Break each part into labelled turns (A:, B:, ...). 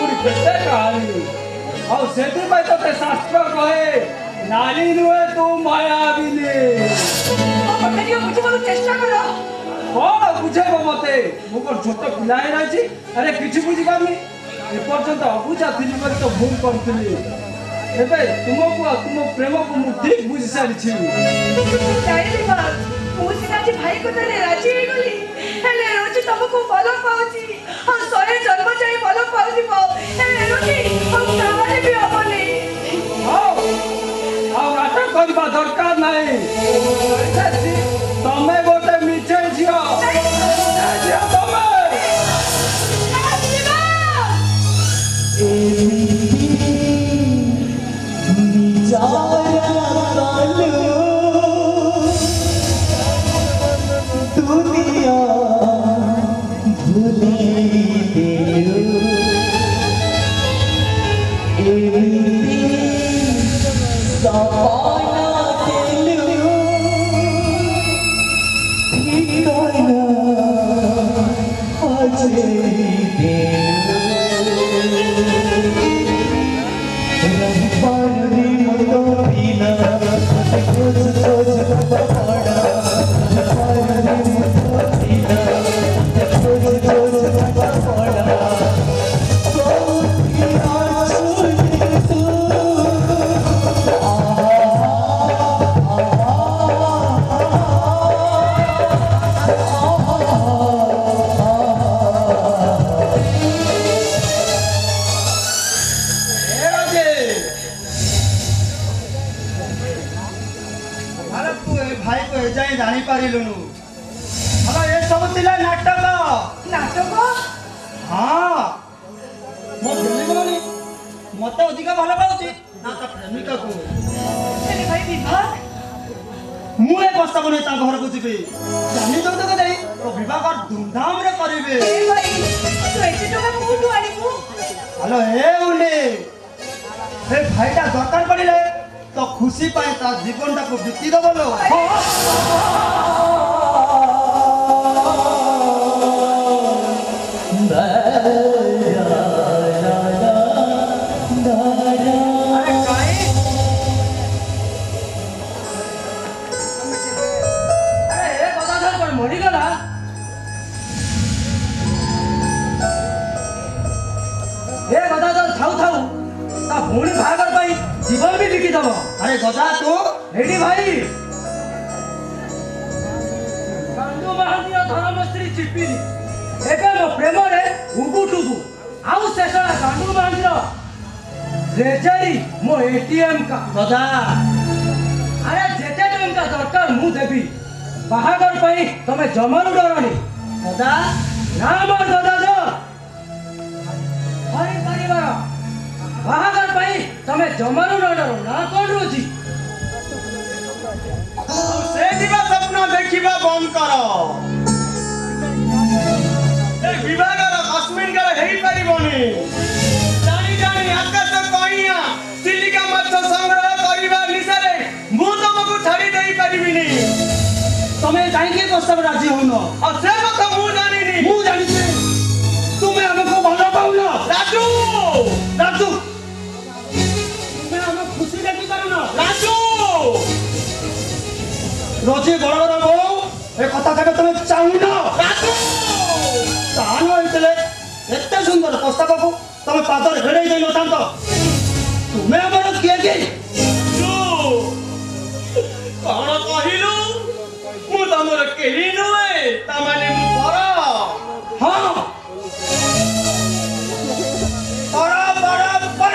A: ପୁଣି କେତେ କାହାଣୀ ଆଉ ସେଥିପାଇଁ ତତେ ଶାସ୍ତ୍ର କହେ ନାରୀ ନୁହେଁ ତୁ ମାୟାବିନୀ।
B: ବୁଝିବାକୁ ଚେଷ୍ଟା କର।
A: କଣ ବୁଝେଇବ ମତେ? ମୁଁ କଣ ଛୋଟ ପିଲା ହେଇଯାଇଛି? ଆରେ କିଛି ବୁଝିପାରୁନି। ଏପର୍ଯ୍ୟନ୍ତ ଅବୁଝା ଥିଲି ବୋଲି ତ ଭୁଲ କରୁଥିଲି। ଏବେ ତୁମକୁ ଆଉ ତୁମ ପ୍ରେମକୁ ମୁଁ ଠିକ ବୁଝି ସାରିଛି।
B: ମୁଁ ସିନା ଆଜି ଭାଇ କଥାରେ ରାଜି ହେଇଗଲି, ହେଲେ ରୋଜି ତମକୁ ଭଲ ପାଉଛି ଆଉ 100 ଜନ୍ମ ଯାଇ ଭଲ ପାଉଥିବ। ହେଲେ ରୋଜି ଆଉ କାହାରି ବି ହବନି।
A: ଆଉ ନାଟକ କରିବା ଦରକାର ନାହିଁ। ତମେ ଗୋଟେ ମିଛେଇ ଝିଅ। ତମେ
C: दुनिया भूले
D: ଜାଣିପାରିଲୁନୁ ଏ ସବୁ ଥିଲା ନାଟକ।
B: ନାଟକ?
D: ହଁ, ମୋ ପ୍ରେମିକମାନେ ମତେ ଅଧିକ ଭଲ ପାଉଛି ନା ତା ପ୍ରେମିକାକୁ।
B: ହେଲେ ଭାଇ ବିଭାଗ?
D: ମୁଁ ଏ ପ୍ରସ୍ତାବ ନେଇ ତାଙ୍କ ଘରକୁ ଯିବି। ଜାନି ଯୌତୁକ ଦେଇ ତୋ ବିବାହ ଧୁମଧାମରେ କରିବେ।
B: ଭାଇ ତୁ ଏତେ ଟଙ୍କା କୋଉଠୁ ଆଣିବୁ?
D: ହ୍ୟାଲୋ ଉନି, ଏ ଭାଇଟା ଦରକାର ପଡ଼ିଲେ ତ ଖୁସି ପାଇଁ ତା ଜୀବନଟାକୁ ବିକି ଦବ ଲୋ।
A: ମରିଗଲା। ଏ ଗଦାଧର ଥାଉ ଥାଉ ତା ଭଉଣୀ ବାହାଘର ପାଇଁ ଜୀବନ ବି ବିକିଦବ।
D: ଆରେ ଗଦା ତୁ
A: ଏଇଠି ଭାଇ କାନ୍ଦୁ ମହାନ୍ତିର ଧର୍ମ ସ୍ତ୍ରୀ ଚିପିଲି ଏବେ ମୋ ପ୍ରେମରେ ଉଗୁଟୁବୁ ଆଉ ଶେଷଟା କାନ୍ଦୁ ମହାନ୍ତିର ରେଜେରି ମୋ ଏଟିଏମ୍
D: ଗଦା।
A: ଆରେ ଯେତେ ଟଙ୍କା ଦରକାର ମୁଁ ଦେବି। ବାହାଘର ପାଇଁ ତମେ ଜମାରୁ ଡରନି।
D: ଗଦା
A: ନା ମୋର ଗଦାଧର ହରି ପରିବାର ବାହାଘର ପାଇଁ ତମେ ଜମାରୁ ନ ଡର ନା କଣ ରହୁଛି?
D: ସେ ଯିବା ସ୍ୱପ୍ନ ଦେଖିବା ବନ୍ଦ କର। ଏ ବିଭାଗର କଶ୍ମୀର ହେଇପାରିବନି। ଜାଣି ଜାଣି ଆକାଶ କଇଁଆ ଚିଲିକା ମାଛ ସଂଗ୍ରହ କରିବା ନିଶାରେ ମୁଁ ତମକୁ ଛାଡ଼ି ଦେଇ ପାରିବିନି।
A: ତମେ କାହିଁକି ପ୍ରସ୍ତାବ ରାଜି ହଉନ?
D: ଆଉ ସେ କଥା ମୁଁ ଜାଣିନି।
A: ମୁଁ ଜାଣିଛି ତୁମେ ଆମକୁ ଭଲ ପାଉନ।
D: ରାଜୁ
A: ରାଜୁ ତୁମେ ଆମ ଖୁସି ଦେଖି ପାରୁନ।
D: ରାଜୁ
A: ରୋଜି ବଡ ବୋଉ ଏ କଥା କେବେ ତମେ ଚାହୁଁନ।
D: ରାଜୁ
A: ତାହା ହେଇଥିଲେ ଏତେ ସୁନ୍ଦର ପ୍ରସ୍ତାବକୁ ତମେ ପାଦରେ ଫେରେଇ ଦେଇ ନଥାନ୍ତ। ତୁମେ ଆମର କିଏ କି?
D: କଣ କହିଲୁ? ମୁଁ ତମର କେହି ନୁହେଁ, ତାମାନେ ମୁଁ ପର।
A: ହଁ
D: ପର ପର ପର।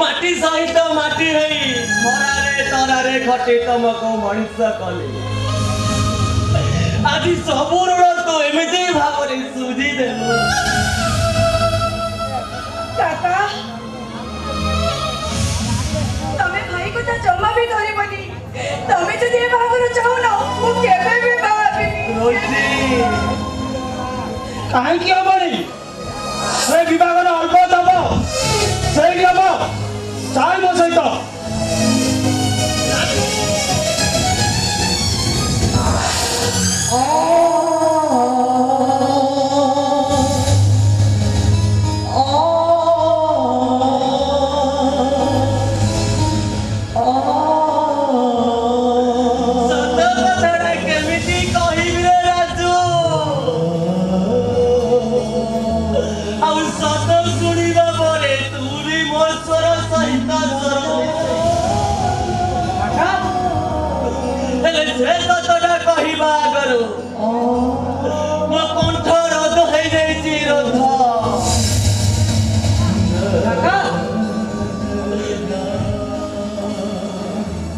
D: माटी सहित माटी हेई खरारे तरारे खटे तुमको मनुष्य कले आज सब ऋण तो एमती भाव सुझी देलु
B: काका तमे भाई को तो जमा भी धरिबनी तमे जदि ए बाहागर चाहो न मु केबे भी बाहाबिनी
D: रोजी
A: କାହିଁକି ହବନି ସେ ବିଭାଗର ଅଳ୍ପ ଦବ ସେଇଠି ହବ ଚାଲ ମୋ ସହିତ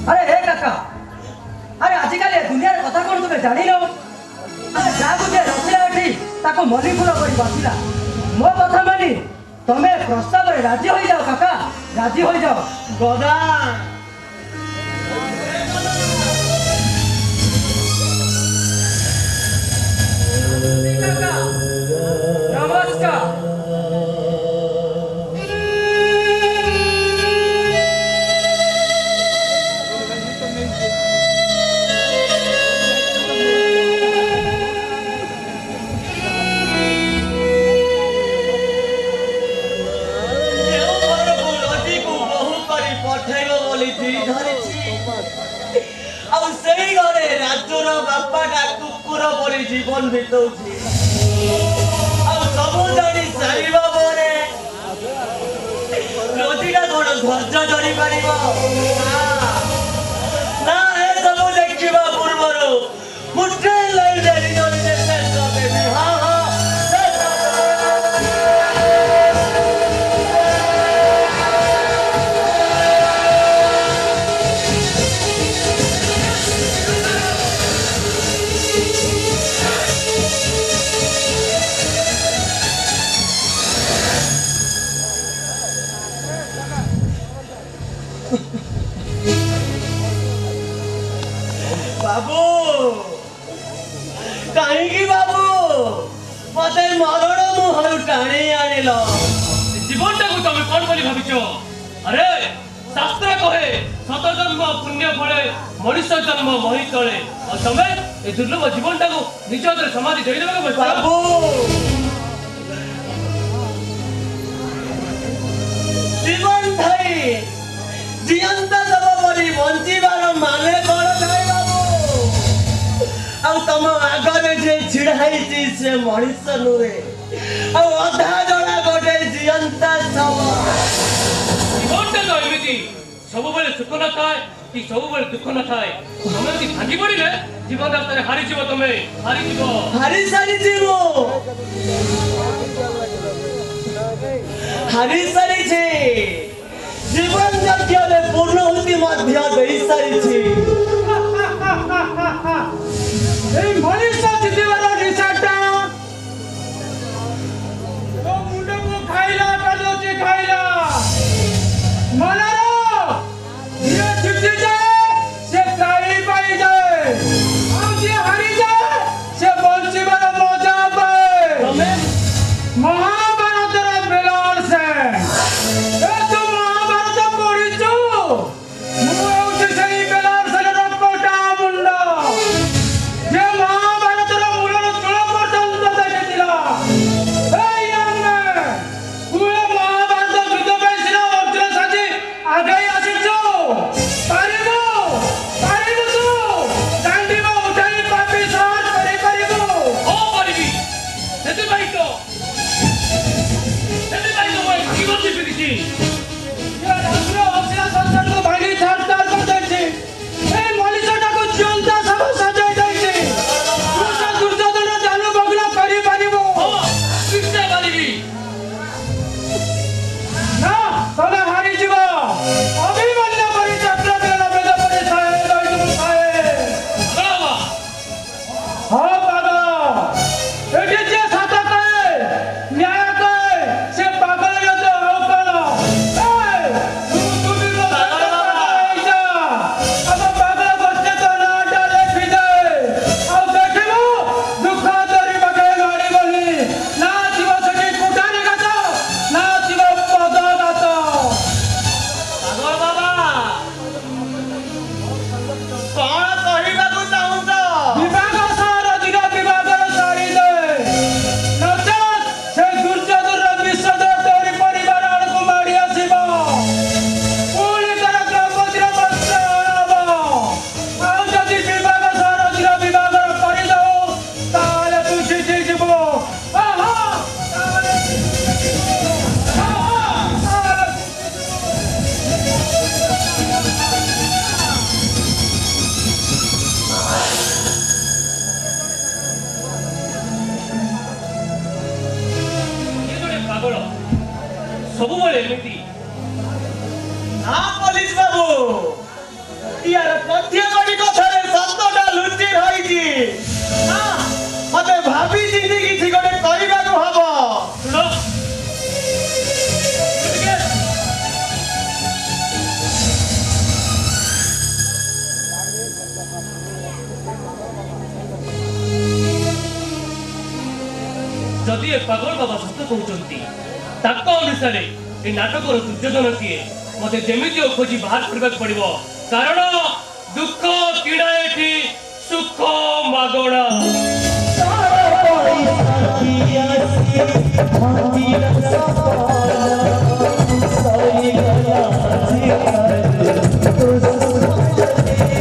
E: अरे हे काका अरे आजिकल दुनिया कथा कौन तुम जान लो अरे जहाँ जे रसिला उठी ताको मणिपुर कर बसिला मो कथा मानी तमे प्रस्ताव राजी हो जाओ काका राजी हो जाओ
D: गदा
E: काका नमस्कार
D: जीवन बीतौछि सब जानी सारिबा परे रोजीटा कोन धैर्य धरि पारिबो ना ए सब देखिबा पूर्वरु मुठे लई देरी जरि शेष करबे हां बाबू कहीं बाबू मत मरण मुहर टाणी आनिल
F: जीवन टाक तुम कौन बोली भाविच अरे शास्त्र कहे शत जन्म पुण्य फले मनुष्य जन्म मही तले और तमे ए दुर्लभ जीवन टाक निज हाथ समाधि देदेबा
D: बाबू जीवन थाई जीवंत सब परी बंचीबार माने कौन थाई तम आगे जे छिड़ाई से मनुष्य नुहे अधा जड़ा गोटे जीवंता सब
F: जीवनटा तो एमती सब बेले सुख न थाए कि सब बेले दुख न थाए तुम यदि भांगी पड़े जीवन रास्तार हारी जीव तुम
D: हारी सारी जीव हारी सारी जीवन यज्ञ पूर्णहुति मध्य दे सारी
A: मनुष्य जीवन निशाटा तो मुंडे को खाइला कलोची खाइला मनारो ये छुट्टी जाए से काई पाई जाए और जे हारी जाए से बंसी वाला मजा पाए महाभारत रा मिलन से ए तू महाभारत पढ़ी छु मु औ से सही मिलन
D: हाँ पुलिस बाबू यार प्रत्येक कथारे सतटा लुचि रही मते भाभी चिंती किछि गोटे करिबाको हबो
F: सुनो जदि ए पागल बाबा सत्य कहते ताक अनुसार ए नाटक दुर्योधन किए मते जेमिति खोजी बाहर करबा पड़िबो कारण दुख किणा एठी सुख मागणा
C: तो